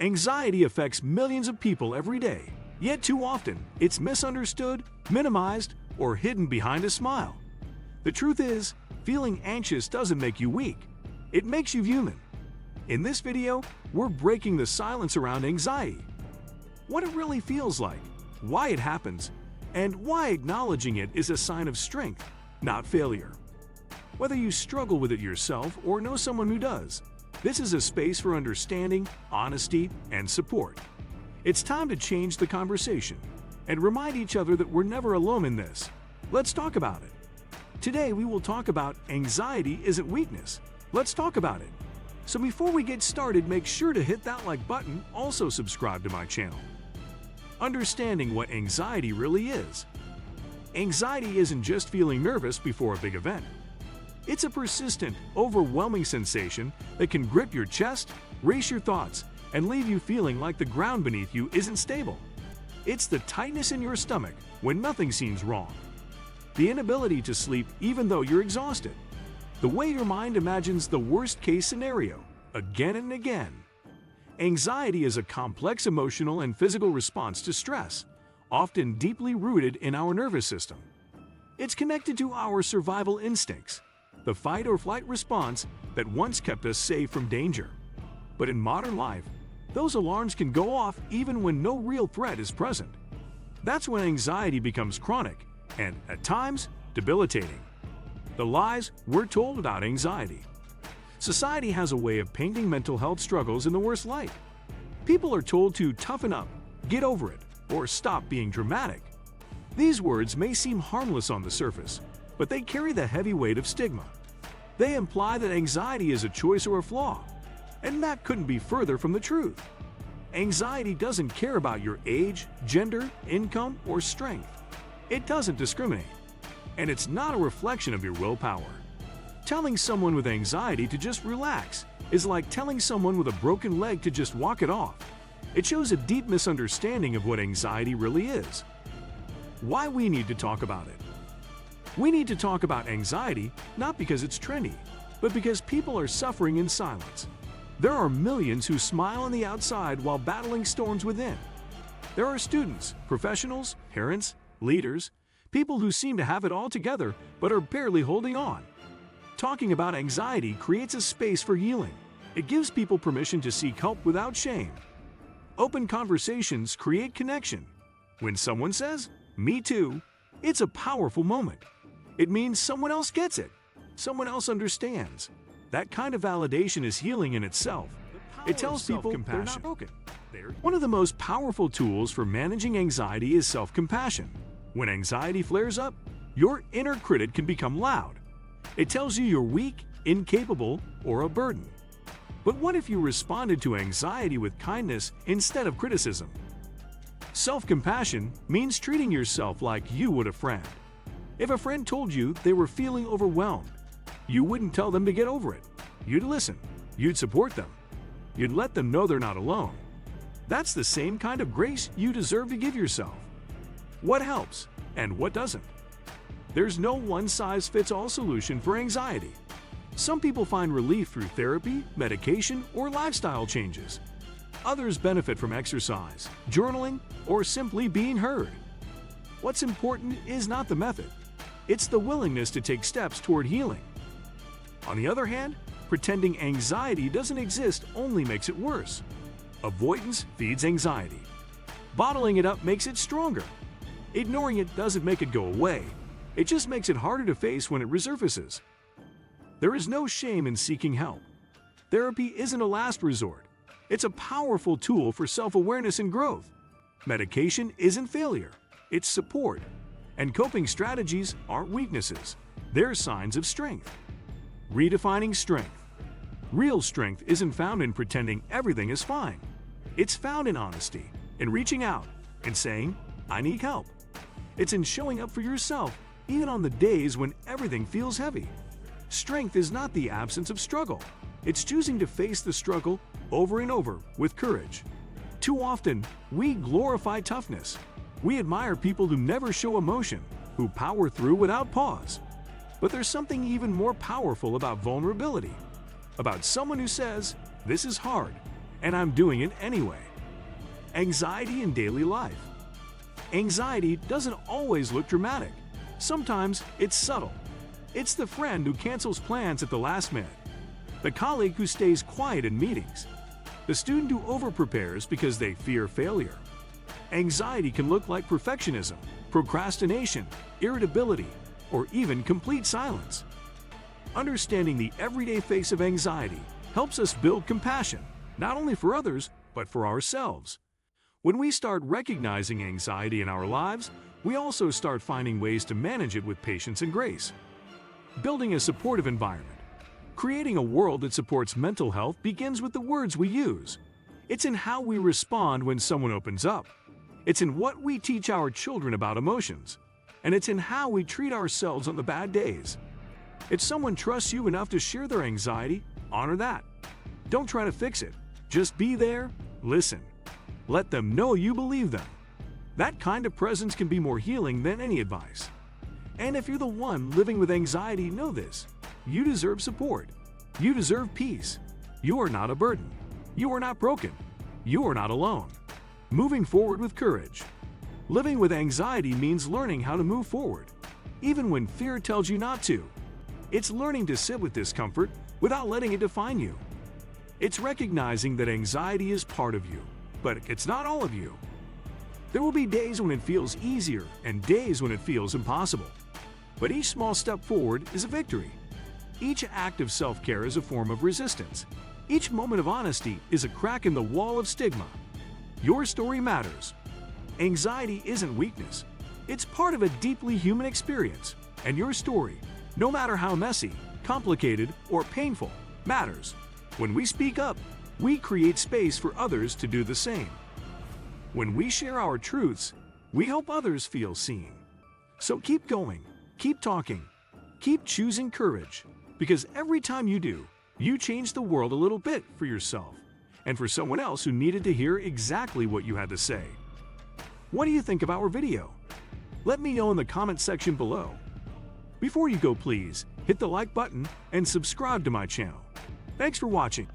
Anxiety affects millions of people every day, yet too often it's misunderstood, minimized, or hidden behind a smile. The truth is, feeling anxious doesn't make you weak. It makes you human. In this video, we're breaking the silence around anxiety. What it really feels like, why it happens, and why acknowledging it is a sign of strength, not failure. Whether you struggle with it yourself or know someone who does, this is a space for understanding, honesty, and support. It's time to change the conversation and remind each other that we're never alone in this. Let's talk about it. Today we will talk about anxiety isn't weakness. Let's talk about it. So before we get started, make sure to hit that like button, also subscribe to my channel. Understanding what anxiety really is. Anxiety isn't just feeling nervous before a big event. It's a persistent, overwhelming sensation that can grip your chest, race your thoughts, and leave you feeling like the ground beneath you isn't stable. It's the tightness in your stomach when nothing seems wrong. The inability to sleep even though you're exhausted. The way your mind imagines the worst-case scenario, again and again. Anxiety is a complex emotional and physical response to stress, often deeply rooted in our nervous system. It's connected to our survival instincts, the fight-or-flight response that once kept us safe from danger. But in modern life, those alarms can go off even when no real threat is present. That's when anxiety becomes chronic and, at times, debilitating. The lies we're told about anxiety. Society has a way of painting mental health struggles in the worst light. People are told to toughen up, get over it, or stop being dramatic. These words may seem harmless on the surface, but they carry the heavy weight of stigma. They imply that anxiety is a choice or a flaw, and that couldn't be further from the truth. Anxiety doesn't care about your age, gender, income, or strength. It doesn't discriminate, and it's not a reflection of your willpower. Telling someone with anxiety to just relax is like telling someone with a broken leg to just walk it off. It shows a deep misunderstanding of what anxiety really is. Why we need to talk about it. We need to talk about anxiety not because it's trendy, but because people are suffering in silence. There are millions who smile on the outside while battling storms within. There are students, professionals, parents, leaders, people who seem to have it all together but are barely holding on. Talking about anxiety creates a space for healing. It gives people permission to seek help without shame. Open conversations create connection. When someone says, "Me too," it's a powerful moment. It means someone else gets it. Someone else understands. That kind of validation is healing in itself. It tells people they're not broken. One of the most powerful tools for managing anxiety is self-compassion. When anxiety flares up, your inner critic can become loud. It tells you you're weak, incapable, or a burden. But what if you responded to anxiety with kindness instead of criticism? Self-compassion means treating yourself like you would a friend. If a friend told you they were feeling overwhelmed, you wouldn't tell them to get over it. You'd listen. You'd support them. You'd let them know they're not alone. That's the same kind of grace you deserve to give yourself. What helps and what doesn't? There's no one-size-fits-all solution for anxiety. Some people find relief through therapy, medication, or lifestyle changes. Others benefit from exercise, journaling, or simply being heard. What's important is not the method. It's the willingness to take steps toward healing. On the other hand, pretending anxiety doesn't exist only makes it worse. Avoidance feeds anxiety. Bottling it up makes it stronger. Ignoring it doesn't make it go away. It just makes it harder to face when it resurfaces. There is no shame in seeking help. Therapy isn't a last resort. It's a powerful tool for self-awareness and growth. Medication isn't failure. It's support. And coping strategies aren't weaknesses. They're signs of strength. Redefining strength. Real strength isn't found in pretending everything is fine. It's found in honesty, in reaching out, in saying, "I need help." It's in showing up for yourself, even on the days when everything feels heavy. Strength is not the absence of struggle. It's choosing to face the struggle over and over with courage. Too often, we glorify toughness. We admire people who never show emotion, who power through without pause. But there's something even more powerful about vulnerability. About someone who says, "This is hard," and I'm doing it anyway. Anxiety in daily life. Anxiety doesn't always look dramatic. Sometimes it's subtle. It's the friend who cancels plans at the last minute, the colleague who stays quiet in meetings, the student who overprepares because they fear failure. Anxiety can look like perfectionism, procrastination, irritability, or even complete silence. Understanding the everyday face of anxiety helps us build compassion, not only for others, but for ourselves. When we start recognizing anxiety in our lives, we also start finding ways to manage it with patience and grace. Building a supportive environment. Creating a world that supports mental health begins with the words we use. It's in how we respond when someone opens up. It's in what we teach our children about emotions. And it's in how we treat ourselves on the bad days. If someone trusts you enough to share their anxiety, honor that. Don't try to fix it. Just be there, listen. Let them know you believe them. That kind of presence can be more healing than any advice. And if you're the one living with anxiety, know this. You deserve support. You deserve peace. You are not a burden. You are not broken. You are not alone. Moving forward with courage. Living with anxiety means learning how to move forward, even when fear tells you not to. It's learning to sit with discomfort without letting it define you. It's recognizing that anxiety is part of you, but it's not all of you. There will be days when it feels easier and days when it feels impossible. But each small step forward is a victory. Each act of self-care is a form of resistance. Each moment of honesty is a crack in the wall of stigma. Your story matters. Anxiety isn't weakness. It's part of a deeply human experience. And your story, no matter how messy, complicated, or painful, matters. When we speak up, we create space for others to do the same. When we share our truths, we help others feel seen. So keep going, keep talking, keep choosing courage, because every time you do, you change the world a little bit for yourself and for someone else who needed to hear exactly what you had to say. What do you think of our video? Let me know in the comment section below. Before you go, please hit the like button and subscribe to my channel. Thanks for watching.